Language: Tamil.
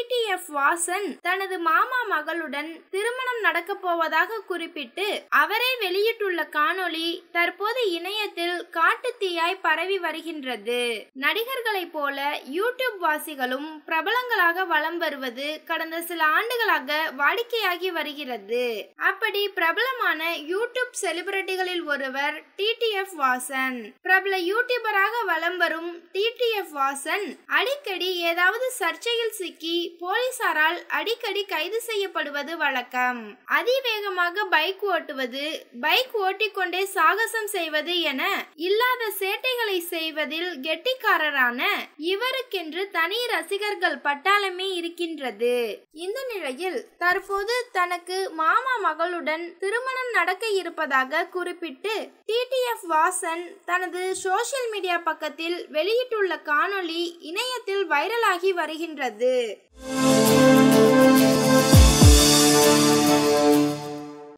டிடிஎஃப் வாசன் தனது மாமா மகளுடன் திருமணம் நடக்க போவதாக குறிப்பிட்டு அவரே வெளியிட்டுள்ள காணொளி தற்போது இணையத்தில் காட்டுத்தீயாய் பரவி வருகின்றது. நடிகர்களை போல யூடியூப் வாசிகளும் பிரபலங்களாக வலம் வருவது கடந்த சில ஆண்டுகளாக வாடிக்கையாகி வருகிறது. அப்படி பிரபலமான யூடியூப் செலிபிரிட்டிகளில் ஒருவர் டிடிஎஃப் வாசன். பிரபல யூடியூபராக வலம் வரும் டிடிஎஃப் வாசன் அடிக்கடி ஏதாவது சர்ச்சையில் சிக்கி போலீசாரால் அடிக்கடி கைது செய்யப்படுவது வழக்கம். அதிவேகமாக பைக் ஓட்டுவது, பைக் ஓட்டிக்கொண்டே சாகசம் செய்வது என இல்லாத சேட்டைகளை செய்வதில் கெட்டிக்காரரான இவருக்கென்று தனி ரசிகர்கள் பட்டாளமே இருக்கின்றது. இந்த நிலையில் தற்போது தனக்கு மாமா மகளுடன் திருமணம் நடக்க இருப்பதாக குறிப்பிட்டு டிடிஎஃப் வாசன் தனது சோசியல் மீடியா பக்கத்தில் வெளியிட்டுள்ள காணொளி இணையத்தில் வைரலாகி வருகின்றது.